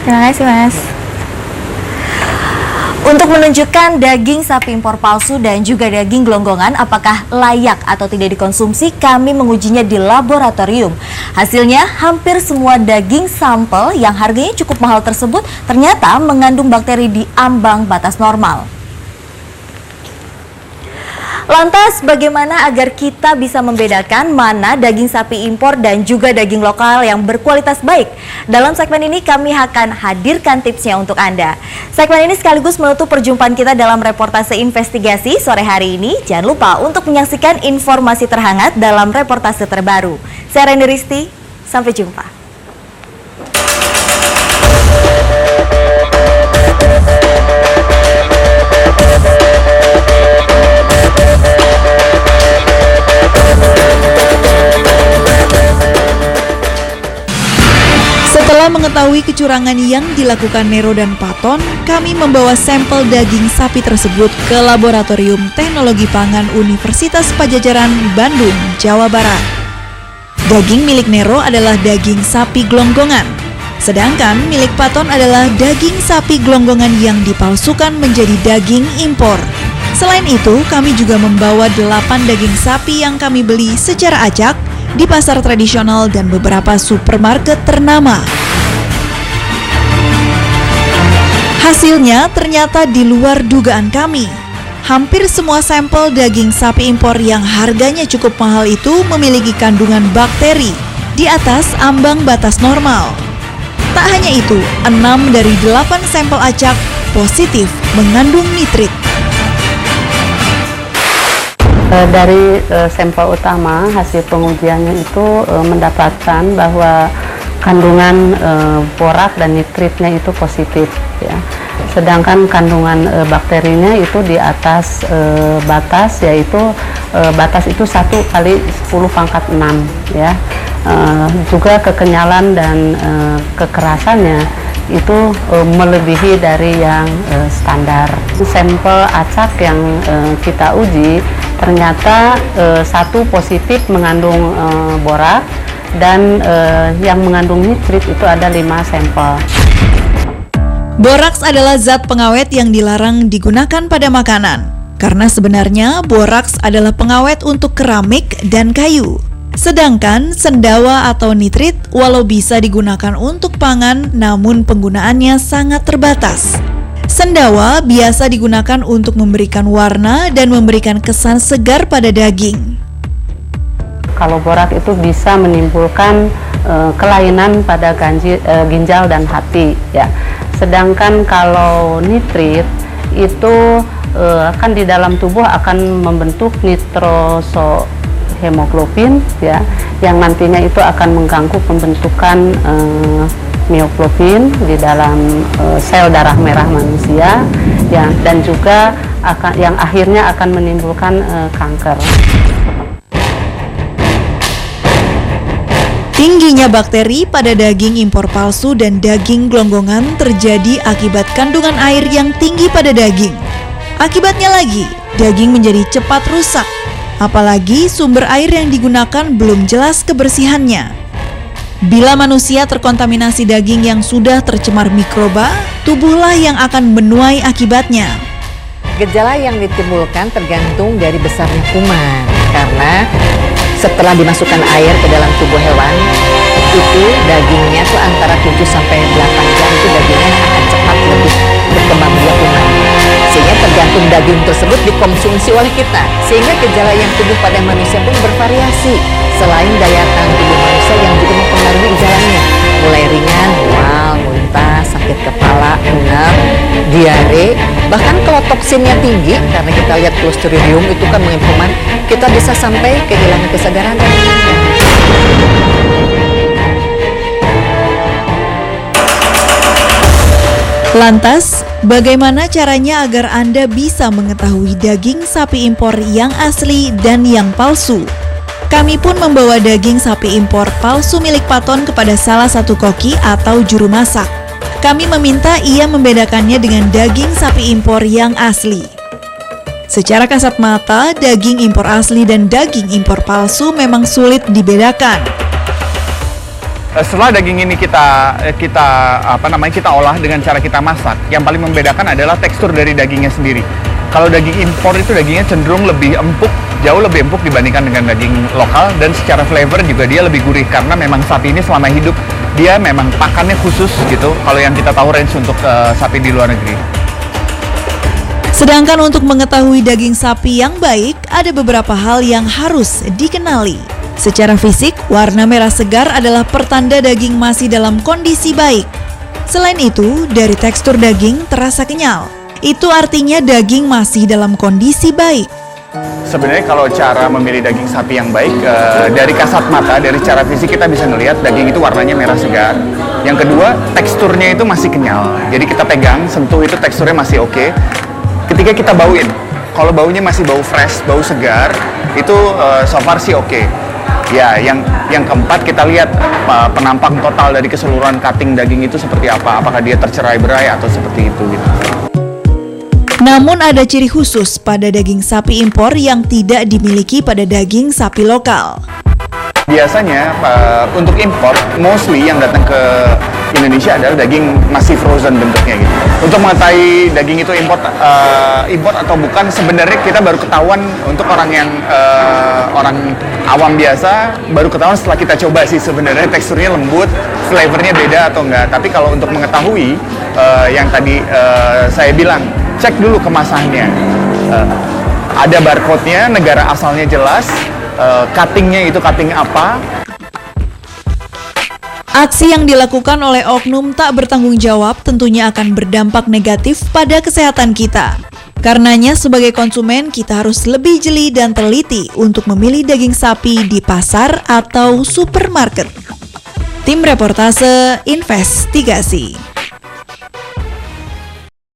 Terima kasih, Mas. Untuk menunjukkan daging sapi impor palsu dan juga daging gelonggongan apakah layak atau tidak dikonsumsi, kami mengujinya di laboratorium. Hasilnya, hampir semua daging sampel yang harganya cukup mahal tersebut ternyata mengandung bakteri di ambang batas normal. Lantas, bagaimana agar kita bisa membedakan mana daging sapi impor dan juga daging lokal yang berkualitas baik? Dalam segmen ini kami akan hadirkan tipsnya untuk Anda. Segmen ini sekaligus menutup perjumpaan kita dalam reportase investigasi sore hari ini. Jangan lupa untuk menyaksikan informasi terhangat dalam reportase terbaru. Saya Reni Risti, sampai jumpa. Setelah mengetahui kecurangan yang dilakukan Nero dan Paton, kami membawa sampel daging sapi tersebut ke Laboratorium Teknologi Pangan Universitas Padjadjaran, Bandung, Jawa Barat. Daging milik Nero adalah daging sapi gelonggongan, sedangkan milik Paton adalah daging sapi gelonggongan yang dipalsukan menjadi daging impor. Selain itu, kami juga membawa 8 daging sapi yang kami beli secara acak di pasar tradisional dan beberapa supermarket ternama. Hasilnya ternyata di luar dugaan kami. Hampir semua sampel daging sapi impor yang harganya cukup mahal itu memiliki kandungan bakteri di atas ambang batas normal. Tak hanya itu, 6 dari 8 sampel acak positif mengandung nitrit. Dari sampel utama hasil pengujiannya itu mendapatkan bahwa kandungan borak dan nitritnya itu positif, ya. Sedangkan kandungan bakterinya itu di atas batas, yaitu batas itu 1 kali 10 pangkat 6, ya. Juga kekenyalan dan kekerasannya itu melebihi dari yang standar. Sampel acak yang kita uji ternyata 1 positif mengandung borak dan yang mengandung nitrit itu ada 5 sampel. Boraks adalah zat pengawet yang dilarang digunakan pada makanan, karena sebenarnya boraks adalah pengawet untuk keramik dan kayu. Sedangkan sendawa atau nitrit walau bisa digunakan untuk pangan, namun penggunaannya sangat terbatas. Sendawa biasa digunakan untuk memberikan warna dan memberikan kesan segar pada daging. Kalau borak itu bisa menimbulkan kelainan pada ginjal dan hati, ya. Sedangkan kalau nitrit itu kan di dalam tubuh akan membentuk nitrosohemoglobin, ya, yang nantinya itu akan mengganggu pembentukan mioglobin di dalam sel darah merah manusia, ya, dan juga yang akhirnya akan menimbulkan kanker. Tingginya bakteri pada daging impor palsu dan daging gelonggongan terjadi akibat kandungan air yang tinggi pada daging. Akibatnya lagi, daging menjadi cepat rusak, apalagi sumber air yang digunakan belum jelas kebersihannya. Bila manusia terkontaminasi daging yang sudah tercemar mikroba, tubuhlah yang akan menuai akibatnya. Gejala yang ditimbulkan tergantung dari besarnya kuman, karena setelah dimasukkan air ke dalam tubuh hewan, itu dagingnya tuh antara 7 sampai 8 jam itu dagingnya akan cepat lebih berkembang biak kuman. Sehingga tergantung daging tersebut dikonsumsi oleh kita. Sehingga gejala yang timbul pada manusia pun bervariasi. Selain daya tahan tubuh manusia yang juga mempengaruhi gejalanya, mulai ringan, mual, muntah, sakit kepala, enam, diare, bahkan kalau toksinnya tinggi, karena kita lihat Clostridium itu kan menginfoman, kita bisa sampai kehilangan kesadaran dan Lantas, bagaimana caranya agar Anda bisa mengetahui daging sapi impor yang asli dan yang palsu? Kami pun membawa daging sapi impor palsu milik Paton kepada salah satu koki atau juru masak. Kami meminta ia membedakannya dengan daging sapi impor yang asli. Secara kasat mata, daging impor asli dan daging impor palsu memang sulit dibedakan. setelah daging ini kita olah dengan cara kita masak, yang paling membedakan adalah tekstur dari dagingnya sendiri. Kalau daging impor itu dagingnya cenderung lebih empuk, jauh lebih empuk dibandingkan dengan daging lokal, dan secara flavor juga dia lebih gurih karena memang sapi ini selama hidup dia memang pakannya khusus gitu. Kalau yang kita tahu range untuk sapi di luar negeri. Sedangkan untuk mengetahui daging sapi yang baik, ada beberapa hal yang harus dikenali. Secara fisik, warna merah segar adalah pertanda daging masih dalam kondisi baik. Selain itu, dari tekstur daging terasa kenyal. Itu artinya daging masih dalam kondisi baik. Sebenarnya kalau cara memilih daging sapi yang baik, dari kasat mata, dari cara fisik kita bisa melihat daging itu warnanya merah segar. Yang kedua, teksturnya itu masih kenyal. Jadi kita pegang, sentuh itu teksturnya masih oke. Ketika kita bauin, kalau baunya masih bau fresh, bau segar, itu so far sih oke. Ya, yang keempat kita lihat penampang total dari keseluruhan cutting daging itu seperti apa. Apakah dia tercerai-berai atau seperti itu gitu. Namun ada ciri khusus pada daging sapi impor yang tidak dimiliki pada daging sapi lokal. Biasanya untuk impor, mostly yang datang ke Indonesia adalah daging masih frozen bentuknya gitu. Untuk mengetahui daging itu import atau bukan, sebenarnya kita baru ketahuan untuk orang yang orang awam biasa, baru ketahuan setelah kita coba sih sebenarnya teksturnya lembut, flavornya beda atau enggak. Tapi kalau untuk mengetahui yang tadi saya bilang, cek dulu kemasannya. Ada barcode-nya, negara asalnya jelas, cutting-nya itu cutting apa. Aksi yang dilakukan oleh oknum tak bertanggung jawab tentunya akan berdampak negatif pada kesehatan kita. Karenanya sebagai konsumen kita harus lebih jeli dan teliti untuk memilih daging sapi di pasar atau supermarket. Tim Reportase Investigasi.